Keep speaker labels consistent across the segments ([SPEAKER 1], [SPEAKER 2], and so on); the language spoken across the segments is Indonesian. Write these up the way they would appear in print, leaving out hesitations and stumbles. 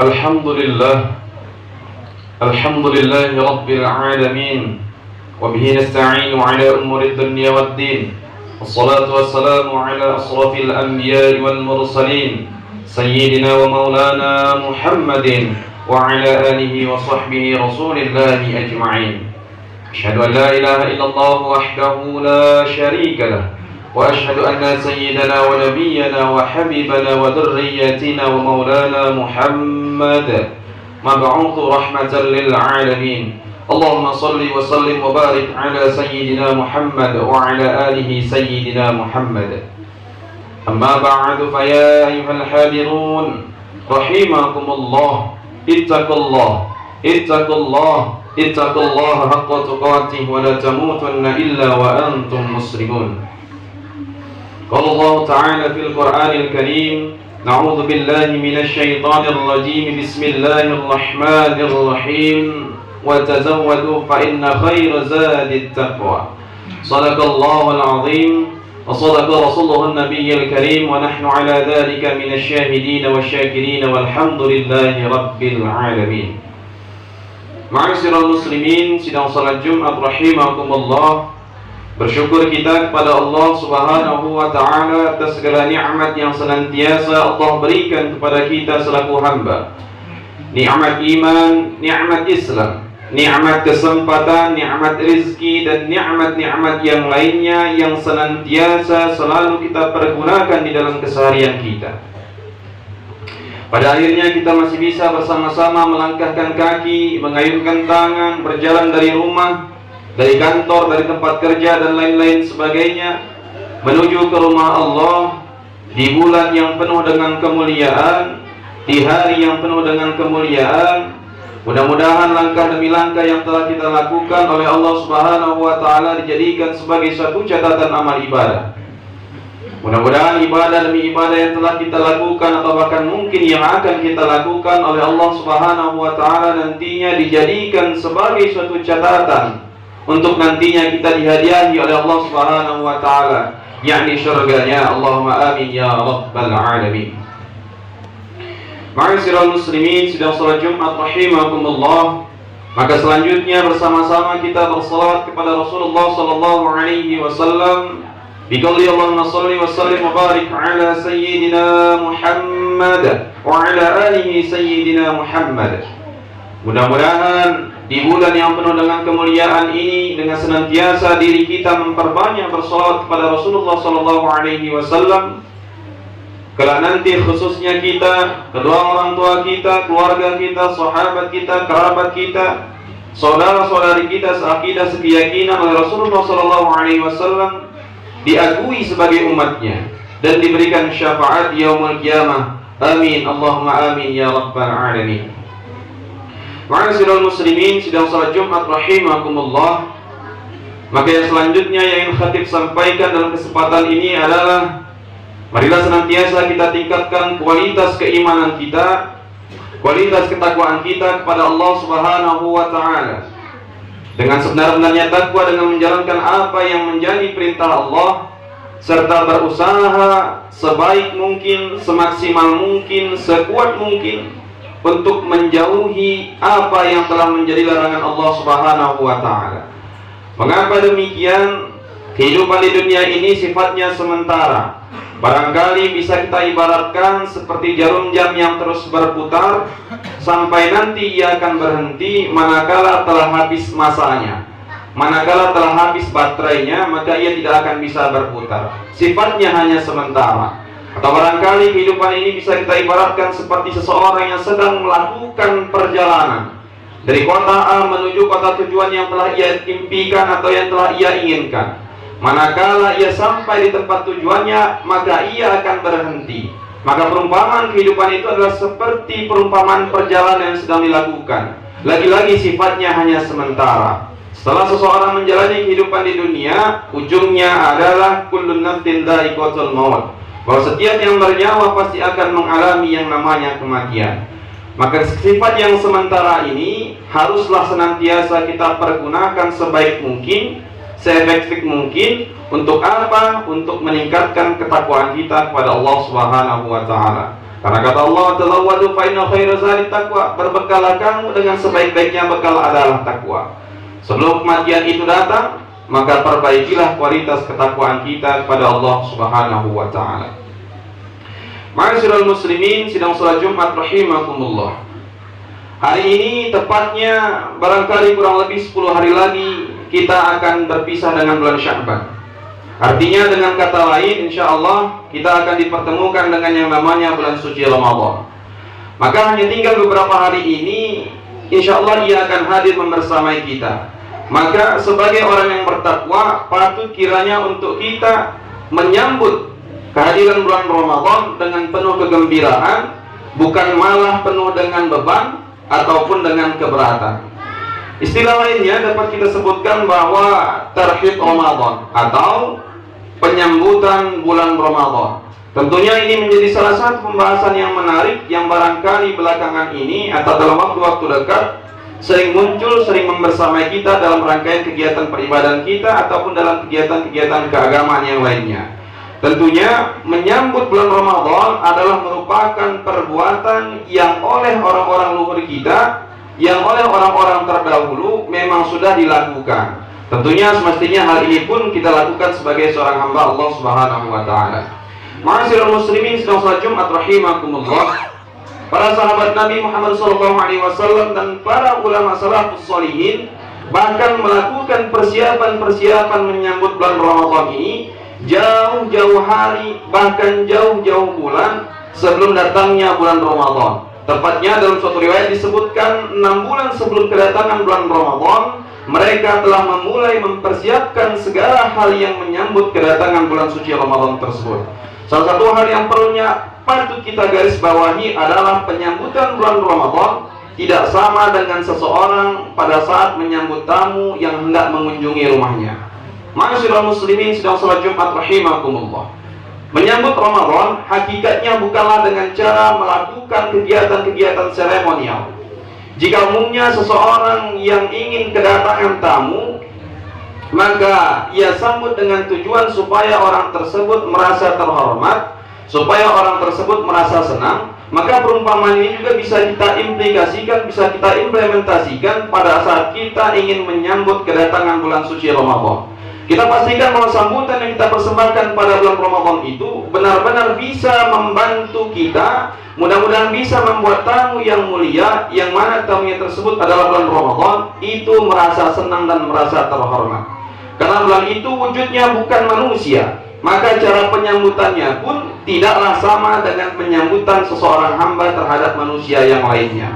[SPEAKER 1] الحمد لله الحمد لله رب العالمين وبه نستعين على أمور الدنيا والدين والصلاة والسلام على أشرف الأنبياء والمرسلين سيدنا ومولانا محمد وعلى آله وصحبه رسول الله أجمعين أشهد أن لا إله إلا الله وحده لا شريك له وأشهد أن سيدنا ونبينا وحبيبنا وذريتنا ومولانا محمد مبعوث رحمة للعالمين اللهم صل وسلم وبارك على سيدنا محمد وعلى آله سيدنا محمد أما بعد فيا أيها الحاضرون رحمكم الله اتقوا الله اتقوا الله اتقوا الله حق تقاته ولا تموتن إلا وأنتم مسلمون. قال الله تعالى في القرآن الكريم نعوذ بالله من الشيطان الرجيم بسم الله الرحمن الرحيم وتزودوا فإن خير زاد التقوى صدق الله العظيم وصدق رسوله النبي الكريم ونحن على ذلك من الشاهدين والشاكرين والحمد لله رب العالمين. Ma'asyiral muslimin, sidang salat Jumat rahimakumullah. Bersyukur kita kepada Allah Subhanahu wa ta'ala atas segala nikmat yang senantiasa Allah berikan kepada kita selaku hamba. Nikmat iman, nikmat Islam, nikmat kesempatan, nikmat rezeki dan nikmat-nikmat yang lainnya yang senantiasa selalu kita pergunakan di dalam keseharian kita. Pada akhirnya kita masih bisa bersama-sama melangkahkan kaki, mengayunkan tangan, berjalan dari rumah, dari kantor, dari tempat kerja dan lain-lain sebagainya menuju ke rumah Allah di bulan yang penuh dengan kemuliaan, di hari yang penuh dengan kemuliaan. Mudah-mudahan langkah demi langkah yang telah kita lakukan oleh Allah Subhanahu wa ta'ala dijadikan sebagai suatu catatan amal ibadah. Mudah-mudahan ibadah demi ibadah yang telah kita lakukan atau bahkan mungkin yang akan kita lakukan oleh Allah Subhanahu wa ta'ala nantinya dijadikan sebagai suatu catatan untuk nantinya kita dihadiahi oleh Allah Subhanahu wa ta'ala, yakni syurganya. Allahumma amin ya rabbal alamin. Ma'asyiral muslimin, sidang salat Jumat rahimakumullah. Maka selanjutnya bersama-sama kita bersalawat kepada Rasulullah sallallahu alaihi wasallam. Biqauli Allahumma salli wa sallim wa barik ala sayyidina Muhammad wa ala alihi sayyidina Muhammad. Mudah-mudahan di bulan yang penuh dengan kemuliaan ini dengan senantiasa diri kita memperbanyak bersalawat kepada Rasulullah sallallahu alaihi wasallam. Kalau nanti khususnya kita, kedua orang tua kita, keluarga kita, sahabat kita, kerabat kita, saudara-saudari kita seakidah sekeyakinan oleh Rasulullah sallallahu alaihi wasallam diakui sebagai umatnya dan diberikan syafaat yaumul qiyamah. Amin Allahumma amin ya rabbal alamin. Ma'asyiral muslimin, sidang salat Jumat rahimakumullah. Maka yang selanjutnya yang ingin khatib sampaikan dalam kesempatan ini adalah marilah senantiasa kita tingkatkan kualitas keimanan kita, kualitas ketakwaan kita kepada Allah Subhanahu wa ta'ala dengan sebenar-benarnya takwa, dengan menjalankan apa yang menjadi perintah Allah serta berusaha sebaik mungkin, semaksimal mungkin, sekuat mungkin untuk menjauhi apa yang telah menjadi larangan Allah Subhanahu wa ta'ala. Mengapa demikian? Kehidupan di dunia ini sifatnya sementara. Barangkali bisa kita ibaratkan seperti jarum jam yang terus berputar sampai nanti ia akan berhenti manakala telah habis masanya. Manakala telah habis baterainya, maka ia tidak akan bisa berputar. Sifatnya hanya sementara. Atau barangkali kehidupan ini bisa kita ibaratkan seperti seseorang yang sedang melakukan perjalanan dari kota A menuju kota tujuan yang telah ia impikan atau yang telah ia inginkan. Manakala ia sampai di tempat tujuannya, maka ia akan berhenti. Maka perumpamaan kehidupan itu adalah seperti perumpamaan perjalanan yang sedang dilakukan. Lagi-lagi sifatnya hanya sementara. Setelah seseorang menjalani kehidupan di dunia, ujungnya adalah kullun nafsin dha'iqatul maut, bahwa setiap yang bernyawa pasti akan mengalami yang namanya kematian. Maka sifat yang sementara ini haruslah senantiasa kita pergunakan sebaik mungkin, seefektif mungkin. Untuk apa? Untuk meningkatkan ketakwaan kita kepada Allah Subhanahu wa ta'ala. Karena kata Allah, tazawwadu fa inna khairaz zadi taqwa, berbekalah kamu dengan sebaik-baiknya bekal adalah takwa. Sebelum kematian itu datang, maka perbaikilah kualitas ketakwaan kita kepada Allah Subhanahu wa taala. Ma'asyiral muslimin, sidang salat Jumat rahimakumullah. Hari ini tepatnya barangkali kurang lebih 10 hari lagi kita akan berpisah dengan bulan Sya'ban. Artinya dengan kata lain, insya Allah kita akan dipertemukan dengan yang namanya bulan suci Ramadan. Maka hanya tinggal beberapa hari ini, insya Allah ia akan hadir membersamai kita. Maka sebagai orang yang bertakwa, patut kiranya untuk kita menyambut kehadiran bulan Ramadan dengan penuh kegembiraan, bukan malah penuh dengan beban ataupun dengan keberatan. Istilah lainnya dapat kita sebutkan bahwa tarhib Ramadan atau penyambutan bulan Ramadan. Tentunya ini menjadi salah satu pembahasan yang menarik yang barangkali belakangan ini atau dalam waktu-waktu dekat sering muncul, sering membersamai kita dalam rangkaian kegiatan peribadahan kita ataupun dalam kegiatan-kegiatan keagamaan yang lainnya. Tentunya menyambut bulan Ramadan adalah merupakan perbuatan yang oleh orang-orang luhur kita, yang oleh orang-orang terdahulu memang sudah dilakukan. Tentunya semestinya hal ini pun kita lakukan sebagai seorang hamba Allah Subhanahu wa taala. Ma'asyiral muslimin, sedang salat Jumat rahimakumullah. Para sahabat Nabi Muhammad SAW dan para ulama salafus sholihin bahkan melakukan persiapan-persiapan menyambut bulan Ramadan ini jauh-jauh hari, bahkan jauh-jauh bulan sebelum datangnya bulan Ramadan. Tepatnya dalam suatu riwayat disebutkan 6 bulan sebelum kedatangan bulan Ramadan, mereka telah memulai mempersiapkan segala hal yang menyambut kedatangan bulan suci Ramadan tersebut. Salah satu hal yang perlunya patut kita garis bawahi adalah penyambutan bulan Ramadan tidak sama dengan seseorang pada saat menyambut tamu yang hendak mengunjungi rumahnya. Ma'asyiral muslimin, sedang salat Jumat rahimakumullah. Menyambut Ramadan hakikatnya bukanlah dengan cara melakukan kegiatan-kegiatan seremonial. Jika umumnya seseorang yang ingin kedatangan tamu, maka ia sambut dengan tujuan supaya orang tersebut merasa terhormat, supaya orang tersebut merasa senang. Maka perumpamaan ini juga bisa kita implikasikan, bisa kita implementasikan pada saat kita ingin menyambut kedatangan bulan suci Ramadan. Kita pastikan bahwa sambutan yang kita persembahkan pada bulan Ramadan itu benar-benar bisa membantu kita, mudah-mudahan bisa membuat tamu yang mulia, yang mana tamunya tersebut adalah bulan Ramadan, itu merasa senang dan merasa terhormat. Karena bulan itu wujudnya bukan manusia, maka cara penyambutannya pun tidaklah sama dengan penyambutan seseorang hamba terhadap manusia yang lainnya.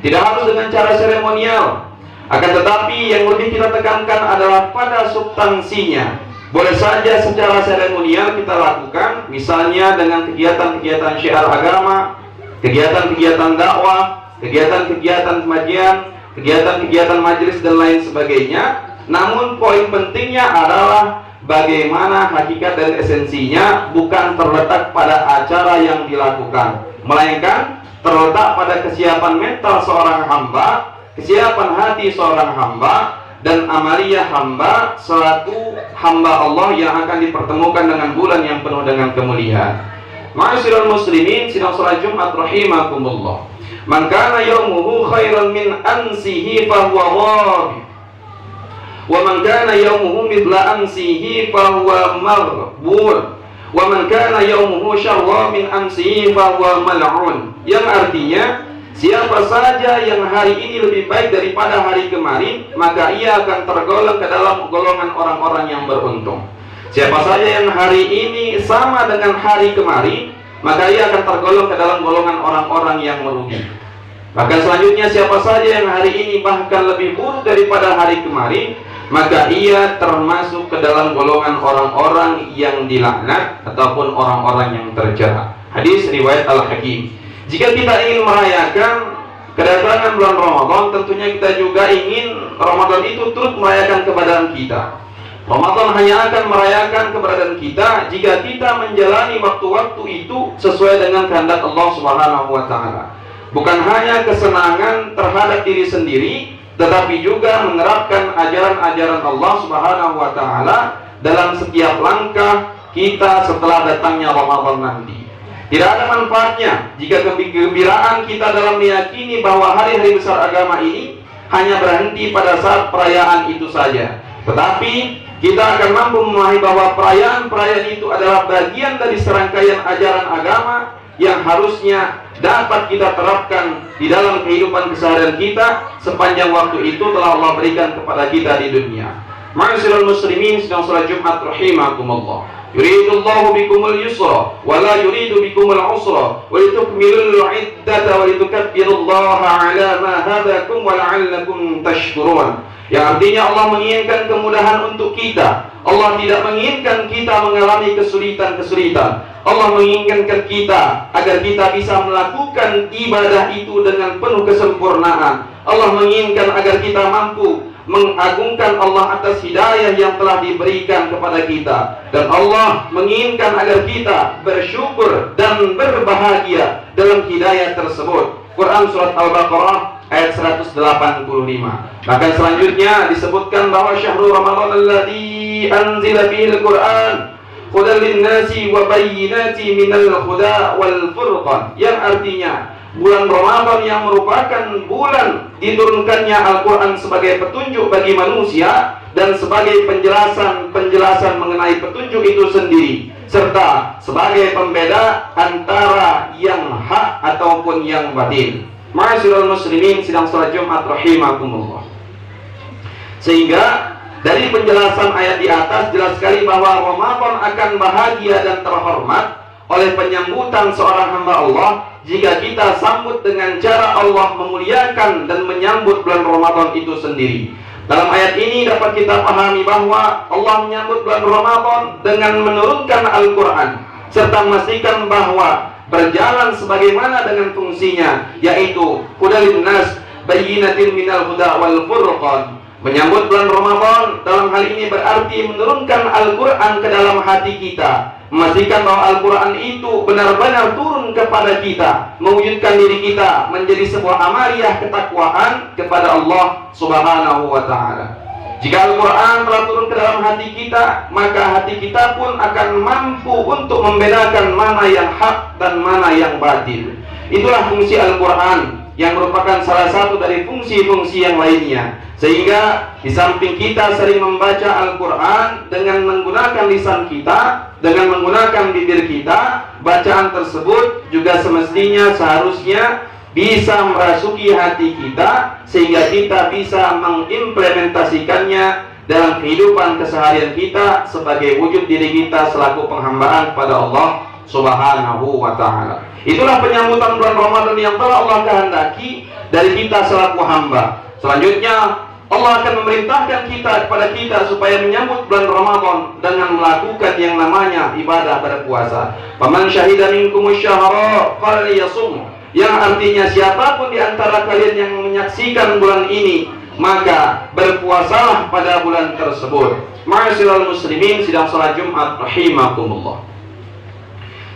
[SPEAKER 1] Tidak harus dengan cara seremonial, akan tetapi yang lebih kita tekankan adalah pada substansinya. Boleh saja secara seremonial kita lakukan, misalnya dengan kegiatan-kegiatan syiar agama, kegiatan-kegiatan dakwah, kegiatan-kegiatan pengajian, kegiatan-kegiatan majelis dan lain sebagainya. Namun poin pentingnya adalah bagaimana hakikat dan esensinya bukan terletak pada acara yang dilakukan, melainkan terletak pada kesiapan mental seorang hamba, kesiapan hati seorang hamba, dan amaliyah hamba selaku hamba Allah yang akan dipertemukan dengan bulan yang penuh dengan kemuliaan. Ma'asyiral muslimin, sidang salat Jumat rahimakumullah. Man kana yaumuhu khairan min ansihi fahuwa ghabib, wa man kana yaumuhu mithla ansihi fahuwa maghbun, wa man kana yaumuhu syarra min ansihi fahuwa mal'un. Yang artinya, siapa saja yang hari ini lebih baik daripada hari kemarin, maka ia akan tergolong ke dalam golongan orang-orang yang beruntung. Siapa saja yang hari ini sama dengan hari kemarin, maka ia akan tergolong ke dalam golongan orang-orang yang merugi. Maka selanjutnya, siapa saja yang hari ini bahkan lebih buruk daripada hari kemarin, maka ia termasuk ke dalam golongan orang-orang yang dilaknat ataupun orang-orang yang tercela. Hadis riwayat Al-Hakim. Jika kita ingin merayakan kedatangan bulan Ramadan, tentunya kita juga ingin Ramadan itu turut merayakan keberadaan kita. Ramadan hanya akan merayakan keberadaan kita jika kita menjalani waktu-waktu itu sesuai dengan kehendak Allah Subhanahu wa taala. Bukan hanya kesenangan terhadap diri sendiri, tetapi juga menerapkan ajaran-ajaran Allah Subhanahu wa taala dalam setiap langkah kita setelah datangnya Ramadan nanti. Tidak ada manfaatnya jika kegembiraan kita dalam meyakini bahwa hari-hari besar agama ini hanya berhenti pada saat perayaan itu saja. Tetapi kita akan mampu memahami bahwa perayaan-perayaan itu adalah bagian dari serangkaian ajaran agama yang harusnya dapat kita terapkan di dalam kehidupan keseharian kita sepanjang waktu itu telah Allah berikan kepada kita di dunia. Ma'asyiral muslimin sedang salat Jumat rahimakumullah. Yuridullahu bikumul yusra wa la yuridu bikumul usra wa litukmilul iddata wa litukabbirullaha ala ma hadakum wa la'allakum tashkurun. Yang artinya Allah menginginkan kemudahan untuk kita. Allah tidak menginginkan kita mengalami kesulitan-kesulitan. Allah menginginkan kita agar kita bisa melakukan ibadah itu dengan penuh kesempurnaan. Allah menginginkan agar kita mampu mengagungkan Allah atas hidayah yang telah diberikan kepada kita. Dan Allah menginginkan agar kita bersyukur dan berbahagia dalam hidayah tersebut. Quran Surat Al-Baqarah ayat 185. Bahkan selanjutnya disebutkan bahwa syahrul Ramadan alladzi anzila fihil Quran hudan linnasi wa bayyinatin minal huda wal furqan, yang artinya bulan Ramadan yang merupakan bulan diturunkannya Al-Quran sebagai petunjuk bagi manusia dan sebagai penjelasan mengenai petunjuk itu sendiri, serta sebagai pembeda antara yang hak ataupun yang batil. Ma'asyiral muslimin sidang salat Jumat rahimakumullah. Sehingga dari penjelasan ayat di atas jelas sekali bahwa Ramadan akan bahagia dan terhormat oleh penyambutan seorang hamba Allah jika kita sambut dengan cara Allah memuliakan dan menyambut bulan Ramadan itu sendiri. Dalam ayat ini dapat kita pahami bahwa Allah menyambut bulan Ramadan dengan menurunkan Al-Quran serta memastikan bahwa berjalan sebagaimana dengan fungsinya, yaitu hudal linnas bayyinatin minal huda wal furqan. Menyambut bulan Ramadan dalam hal ini berarti menurunkan Al-Quran ke dalam hati kita, memastikan bahwa Al-Quran itu benar-benar turun kepada kita, mewujudkan diri kita menjadi sebuah amaliyah ketakwaan kepada Allah Subhanahu wa Ta'ala. Jika Al-Quran telah turun ke dalam hati kita, maka hati kita pun akan mampu untuk membedakan mana yang hak dan mana yang batil. Itulah fungsi Al-Quran yang merupakan salah satu dari fungsi-fungsi yang lainnya. Sehingga di samping kita sering membaca Al-Quran dengan menggunakan lisan kita, dengan menggunakan bibir kita, bacaan tersebut juga semestinya seharusnya bisa merasuki hati kita sehingga kita bisa mengimplementasikannya dalam kehidupan keseharian kita sebagai wujud diri kita selaku penghambaan kepada Allah Subhanahu wa Ta'ala. Itulah penyambutan bulan Ramadan yang telah Allah kehendaki dari kita selaku hamba. Selanjutnya Allah akan memerintahkan kepada kita supaya menyambut bulan Ramadan dengan melakukan yang namanya ibadah berpuasa. Faman syahida minkumus syahra falyasum, yang artinya siapapun di antara kalian yang menyaksikan bulan ini, maka berpuasalah pada bulan tersebut. Ma'asyiral muslimin sidang salat Jumat rahimakumullah.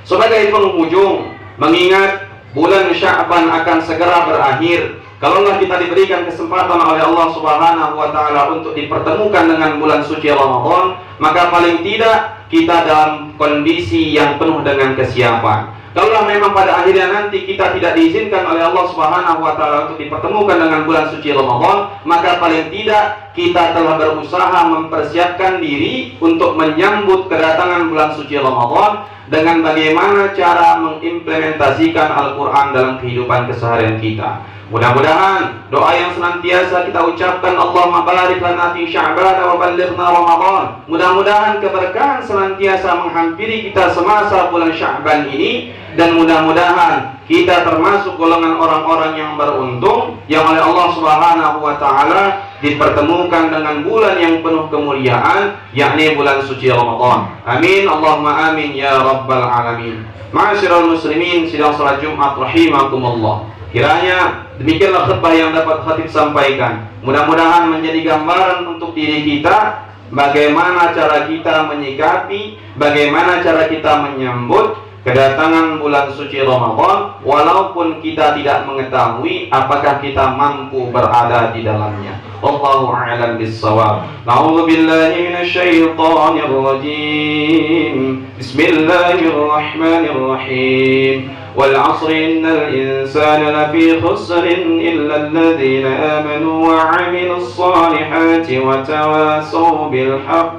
[SPEAKER 1] Sebagai penghujung, mengingat bulan Sya'ban akan segera berakhir, kalaulah kita diberikan kesempatan oleh Allah Subhanahu wa Ta'ala untuk dipertemukan dengan bulan suci Ramadan, maka paling tidak kita dalam kondisi yang penuh dengan kesiapan. Kalaulah memang pada akhirnya nanti kita tidak diizinkan oleh Allah Subhanahu wa Ta'ala untuk dipertemukan dengan bulan suci Ramadan, maka paling tidak kita telah berusaha mempersiapkan diri untuk menyambut kedatangan bulan suci Ramadan dengan bagaimana cara mengimplementasikan Al-Quran dalam kehidupan keseharian kita. Mudah-mudahan doa yang senantiasa kita ucapkan, Allahumma barik lana fi Sya'ban wa ballighna Ramadan. Mudah-mudahan keberkahan senantiasa menghampiri kita semasa bulan Sya'ban ini, dan mudah-mudahan kita termasuk golongan orang-orang yang beruntung yang oleh Allah Subhanahu wa Ta'ala dipertemukan dengan bulan yang penuh kemuliaan, yakni bulan suci Ramadan. Amin, Allahumma amin ya rabbal alamin. Ma'asyiral muslimin sidang salat Jumat rahimakumullah. Kiranya demikianlah khutbah yang dapat khatib sampaikan. Mudah-mudahan menjadi gambaran untuk diri kita bagaimana cara kita menyikapi, bagaimana cara kita menyambut kedatangan bulan suci Ramadan, walaupun kita tidak mengetahui apakah kita mampu berada di dalamnya. والله أعلم بالصواب. نعوذ بالله من الشيطان الرجيم. بسم الله الرحمن الرحيم. والعصر إن الإنسان لفي خسر إلا الذين آمنوا وعملوا الصالحات وتواصوا بالحق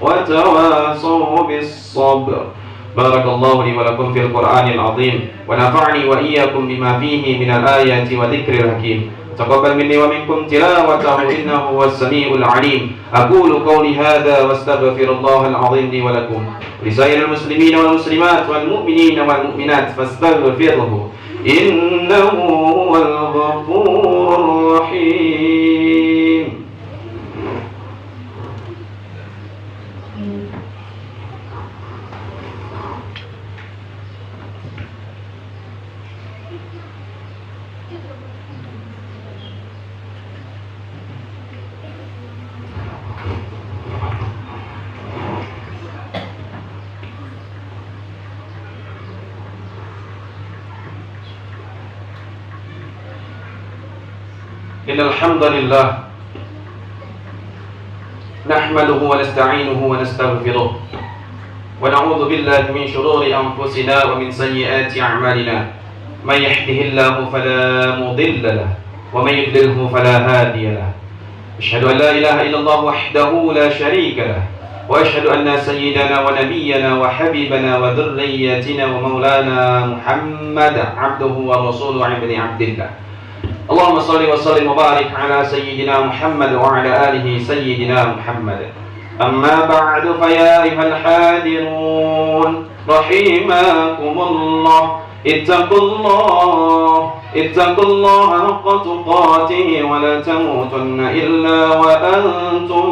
[SPEAKER 1] وتواصوا بالصبر. بارك الله لي ولكم في القرآن العظيم ونفعني وإياكم بما فيه من الآيات وذكر الحكيم. تقبل مني ومنكم تلاوته إنه هو السميع العليم. أقول قولي هذا واستغفر الله العظيم لي ولكم ولسائر المسلمين والمسلمات والمؤمنين والمؤمنات فاستغفروه إنه هو الغفور الرحيم. إن الحمد لله نحمده ونستعينه ونستغفره ونعوذ بالله من شرور أنفسنا ومن سيئات أعمالنا. من يهده الله فلا مضل له ومن يضلله فلا هادي له. أشهد أن لا إله إلا الله وحده لا شريك له وأشهد أن سيدنا ونبينا وحبيبنا وذريتنا ومولانا محمد عبده ورسوله ابن عبد الله. اللهم صل وسلم وبارك على سيدنا محمد وعلى آله سيدنا محمد. أما بعد فيا أيها الحاذرون رحمكم الله اتقوا الله حق تقاته ولا تموتن إلا وأنتم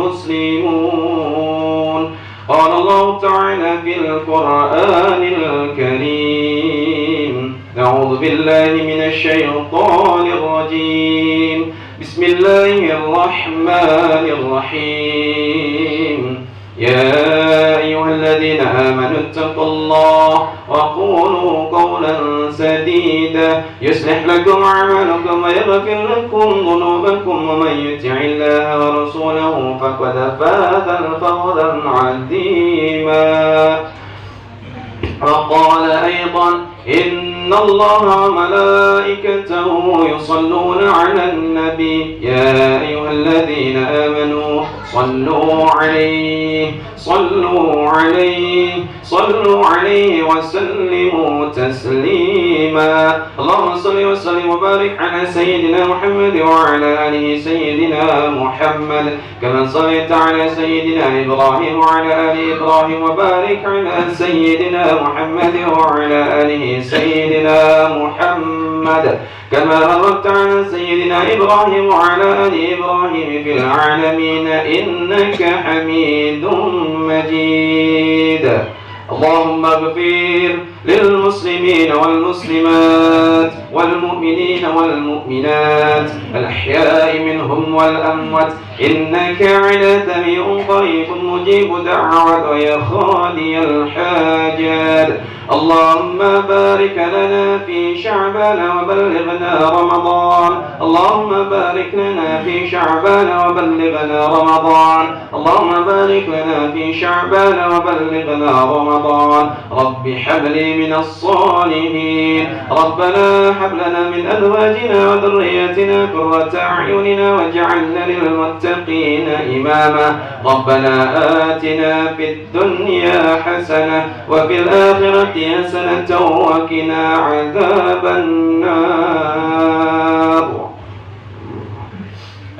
[SPEAKER 1] مسلمون. قال الله تعالى في القرآن الكريم. أعوذ بالله من الشيطان الرجيم. بسم الله الرحمن الرحيم. يا أيها الذين آمنوا اتقوا الله وقولوا قولا سديدا يصلح لكم أعمالكم ويغفر لكم ذنوبكم ومن يطع الله ورسوله فقد فاز فوزا عظيما. وقال أيضا إن الله وملائكته يصلون على النبي يا أيها الذين آمنوا صلوا عليه وسلموا تسليما. اللهم صل وسلم وبارك على سيدنا محمد وعلى آله سيدنا محمد كما صليت على سيدنا إبراهيم وعلى آل إبراهيم وبارك على سيدنا محمد وعلى آله سيدنا محمد كما باركت على سيدنا إبراهيم وعلى آل إبراهيم في العالمين إنك حميد مجيد. اللهم اغفر للمسلمين والمسلمات والمؤمنين والمؤمنات الأحياء منهم والأموات إنك على سميع قريب مجيب دعوة يا خالي الحاجات. اللهم بارك لنا في شعبان وبلغنا رمضان. اللهم بارك لنا في شعبان وبلغنا رمضان. اللهم بارك لنا في شعبان وبلغنا رمضان. رب هب لي من الصالحين. ربنا هب لنا من أزواجنا وذرياتنا قرة أعيننا واجعلنا للمتقين إماما. ربنا آتنا في الدنيا حسنة وفي الآخرة حسنة وقنا عذاب النار.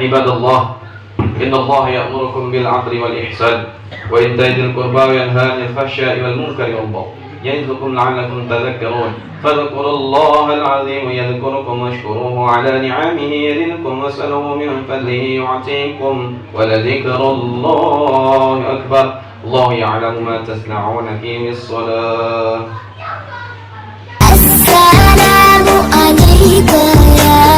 [SPEAKER 1] عباد الله إن الله يأمركم بالعدل والإحسان وإيتاء ذي القربى وينهى عن الفحشاء والمنكر والبغي يعظكم لعلكم تذكرون. فاذكروا الله العظيم يذكركم واشكروه على نعمه يزدكم واسألوه من فضله يعطيكم ولذكر الله أكبر. الله يعلم ما تصنعون في الصلاة. السلام عليك يا